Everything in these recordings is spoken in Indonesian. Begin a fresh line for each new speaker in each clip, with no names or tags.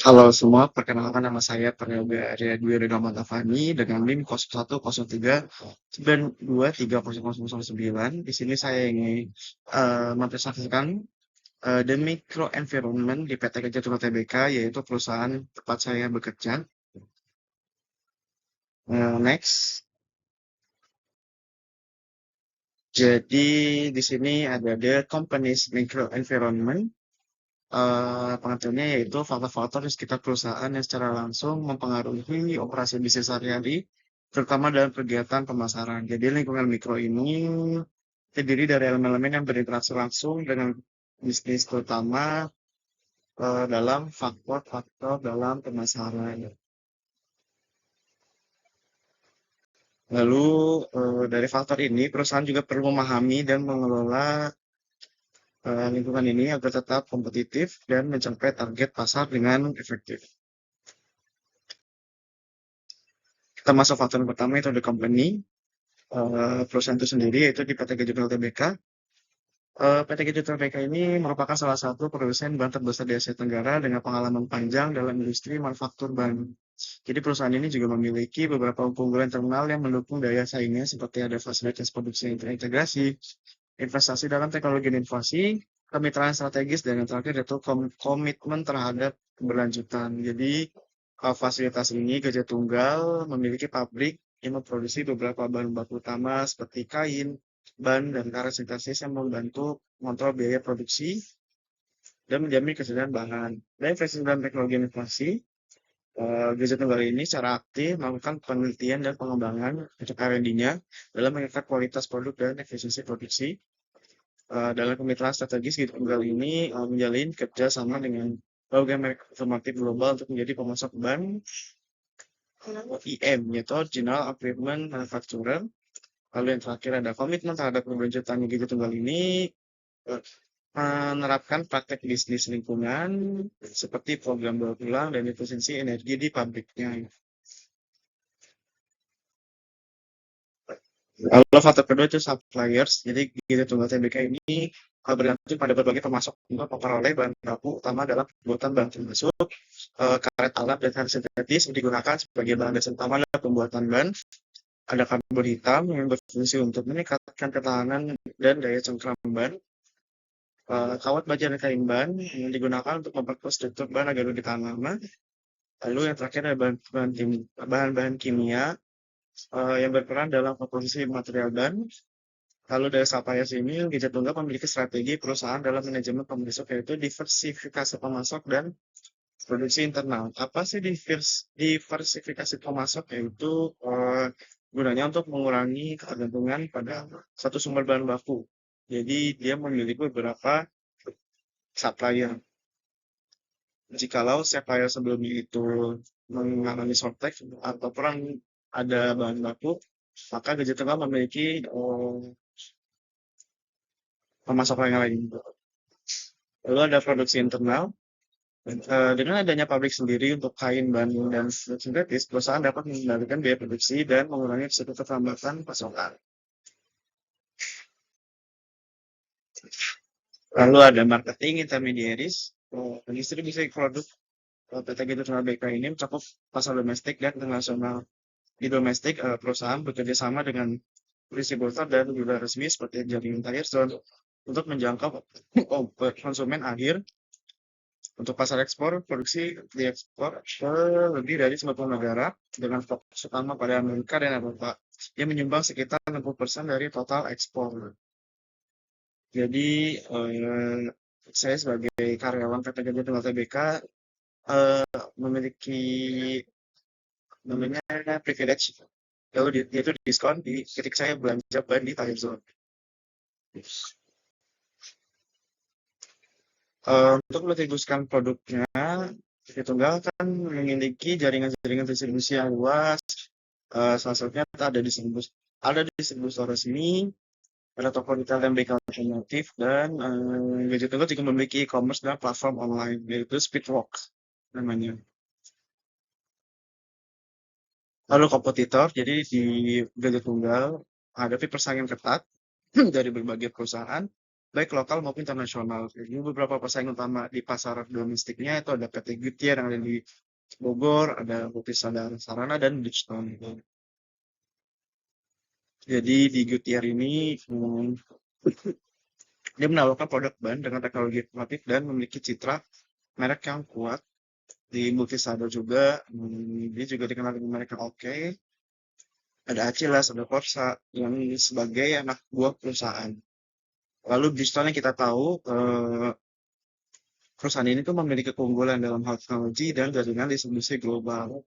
Halo semua, perkenalkan nama saya Prayoga Arya Dwi Reda Mantafani dengan NIM 010392300009. Di sini saya ingin mempresentasikan The Micro Environment di PT Kerja Tunggal Tbk, yaitu perusahaan tempat saya bekerja. Next. Jadi di sini ada the company's micro environment. Pengertiannya yaitu faktor-faktor di sekitar perusahaan yang secara langsung mempengaruhi operasi bisnis sehari-hari, terutama dalam kegiatan pemasaran. Jadi lingkungan mikro ini terdiri dari elemen-elemen yang berinteraksi langsung dengan bisnis, terutama dalam faktor-faktor dalam pemasaran. Lalu dari faktor ini, perusahaan juga perlu memahami dan mengelola lingkungan ini agar tetap kompetitif dan mencapai target pasar dengan efektif. Kita masuk faktor yang pertama, itu the company. Perusahaan itu sendiri, yaitu di PT Gadget Tbk. PT Gadget Tbk ini merupakan salah satu produsen ban terbesar di Asia Tenggara dengan pengalaman panjang dalam industri manufaktur ban. Jadi perusahaan ini juga memiliki beberapa keunggulan internal yang mendukung daya saingnya, seperti ada fasilitas produksi yang terintegrasi, investasi dalam teknologi dan inovasi, kemitraan strategis, dan yang terakhir yaitu komitmen terhadap keberlanjutan. Jadi fasilitas ini Gajah Tunggal memiliki pabrik yang memproduksi beberapa bahan baku utama seperti kain, ban, dan karet sintesis yang membantu mengontrol biaya produksi dan menjamin ketersediaan bahan. Dan investasi dalam teknologi inovasi, Gajah Tunggal ini secara aktif melakukan penelitian dan pengembangan untuk R&D-nya dalam meningkatkan kualitas produk dan efisiensi produksi. Dalam kemitraan strategis, Gajah Tunggal ini menjalin kerjasama dengan berbagai merek otomotif global untuk menjadi pemasok ban OEM, yaitu Original Equipment Manufacturer. Lalu yang terakhir ada komitmen terhadap keberlanjutan Gajah Tunggal ini menerapkan praktek bisnis lingkungan seperti program daur ulang dan efisiensi energi di pabriknya. Lalu faktor kedua itu suppliers. Jadi Gajah Tunggal Tbk ini bergantung pada berbagai pemasok untuk memperoleh bahan baku utama dalam pembuatan bahan termasuk karet alat dan karet sintetis yang digunakan sebagai bahan dasar utama dalam pembuatan ban. Ada karbon hitam yang berfungsi untuk meningkatkan ketahanan dan daya cengkram ban. Kawat baja dan kain ban yang digunakan untuk memperkuat struktur ban agar lebih tahan lama. Lalu yang terakhir ada bahan-bahan kimia yang berperan dalam komposisi material ban. Lalu dari suppliers ini, Gajah Tunggal memiliki strategi perusahaan dalam manajemen pemasok, yaitu diversifikasi pemasok dan produksi internal. Apa sih diversifikasi pemasok? Yaitu gunanya untuk mengurangi ketergantungan pada satu sumber bahan baku. Jadi dia memiliki beberapa supplier. Jikalau supplier sebelumnya itu mengalami shortage atau perang ada bahan baku, maka Gajah Tunggal memiliki pemasok yang lain. Lalu ada produksi internal. Dengan adanya pabrik sendiri untuk kain, ban, dan sintetis, perusahaan dapat mengendalikan biaya produksi dan mengurangi risiko keterlambatan pasokan. Lalu ada marketing intermediaries, distribusi produk PT Gajah Tunggal Tbk ini mencakup pasar domestik dan internasional. Di domestik, perusahaan bekerja sama dengan distributor dan dealer resmi seperti jaringan Tire Zone untuk menjangkau konsumen akhir. Untuk pasar ekspor, produksi diekspor ke lebih dari 90 negara dengan fokus utama pada Amerika dan Eropa yang menyumbang sekitar 60% dari total ekspor. Jadi saya sebagai karyawan PT Gajah Tunggal Tbk memiliki namanya privilege, lalu yaitu diskon ketika saya belanja ban di Tire Zone. Untuk mendistribusikan produknya, Gajah Tunggal kan memiliki jaringan-jaringan distribusi yang luas. Salah satunya ada distributor resmi, ada toko retail dan bengkel otomotif, dan Gajah Tunggal juga memiliki e-commerce dan platform online, yaitu Speedwalk namanya. Lalu kompetitor, jadi di Gajah Tunggal menghadapi persaingan ketat dari berbagai perusahaan baik lokal maupun internasional. Jadi beberapa pesaing utama di pasar domestiknya itu ada PT Goodyear yang ada di Bogor, ada Bukti Sadar Sarana dan Bridgestone. Jadi di Goodyear ini dia menawarkan produk ban dengan teknologi inovatif dan memiliki citra merek yang kuat. Di Multisado juga, dia juga dikenal dengan merek yang oke. Ada Acilas, ada Corsa, yang sebagai anak buah perusahaan. Lalu Bridgestone yang kita tahu, perusahaan ini tuh memiliki keunggulan dalam hal teknologi dan jaringan distribusi global.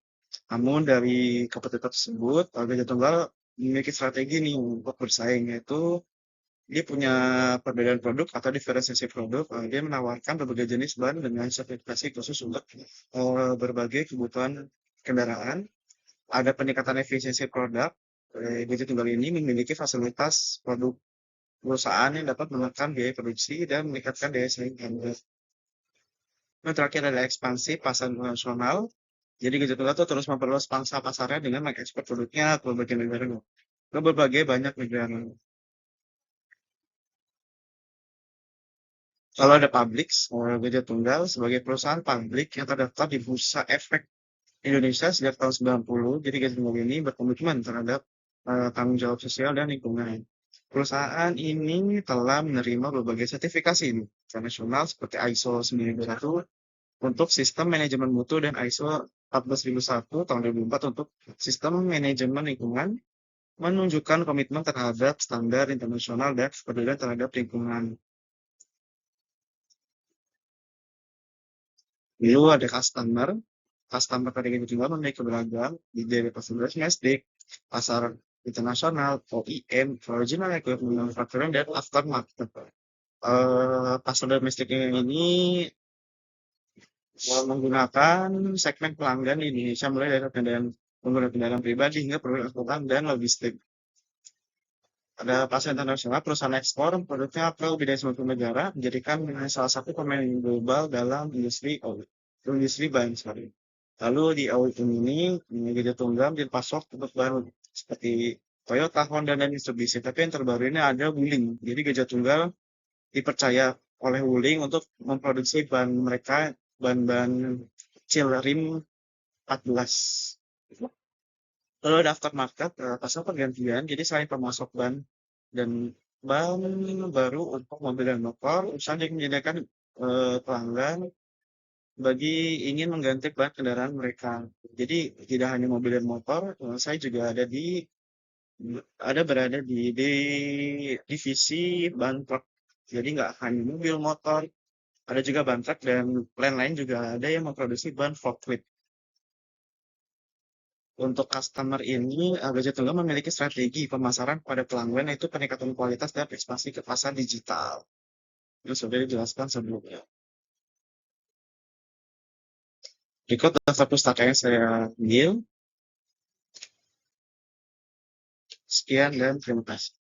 Namun dari kompetitor tersebut, Gajah Tunggal memiliki strategi nih untuk bersaing, yaitu dia punya perbedaan produk atau diferensiasi produk. Dia menawarkan berbagai jenis ban dengan sertifikasi khusus untuk berbagai kebutuhan kendaraan. Ada peningkatan efisiensi produk. Gajah Tunggal ini memiliki fasilitas produk perusahaan yang dapat menekan biaya produksi dan meningkatkan daya saing harga. Yang terakhir adalah ekspansi pasar nasional. Jadi Gajah Tunggal itu terus memperluas pangsa pasarnya dengan mengekspor produknya ke berbagai negara. Ke berbagai banyak negara. Kalau ada Publix, Gajah Tunggal sebagai perusahaan publik yang terdaftar di Bursa Efek Indonesia sejak tahun 90, jadi Gajah Tunggal ini berkomitmen terhadap tanggung jawab sosial dan lingkungan. Perusahaan ini telah menerima berbagai sertifikasi internasional seperti ISO 9001 untuk sistem manajemen mutu dan ISO 14001 tahun 2004 untuk sistem manajemen lingkungan, menunjukkan komitmen terhadap standar internasional dan kepedulian terhadap lingkungan. Lalu ada customer pada Gajah Tunggal memiliki beragam dari pasar domestik, pasar internasional, OEM, original equipment manufacturing, dan aftermarket. Pasar domestik ini menggunakan segmen pelanggan di Indonesia mulai dari pengguna kendaraan pribadi hingga produk angkutan dan logistik. Ada pasar internasional, perusahaan ekspor produknya ke lebih dari 90 negara, menjadikan salah satu pemain global dalam industri ban. Lalu di OEM ini, Gajah Tunggal dipasok untuk bahan seperti Toyota, Honda, dan Mitsubishi. Tapi yang terbaru ini ada Wuling. Jadi Gajah Tunggal dipercaya oleh Wuling untuk memproduksi ban mereka, ban-ban kecil rim 14. Lalu ada aftermarket, pasal pergantian. Jadi selain pemasok ban dan ban baru untuk mobil dan motor, usaha yang menyediakan pelanggan bagi ingin mengganti ban kendaraan mereka. Jadi tidak hanya mobil dan motor, saya juga berada di divisi ban truk. Jadi nggak hanya mobil, motor, ada juga ban truk dan lain-lain juga ada yang memproduksi ban forklift. Untuk customer ini, Gajah Tunggal memiliki strategi pemasaran pada pelanggan yaitu peningkatan kualitas dan ekspansi ke pasar digital. Itu sudah dijelaskan sebelumnya. Berikut daftar pustaka yang saya ambil. Sekian dan terima kasih.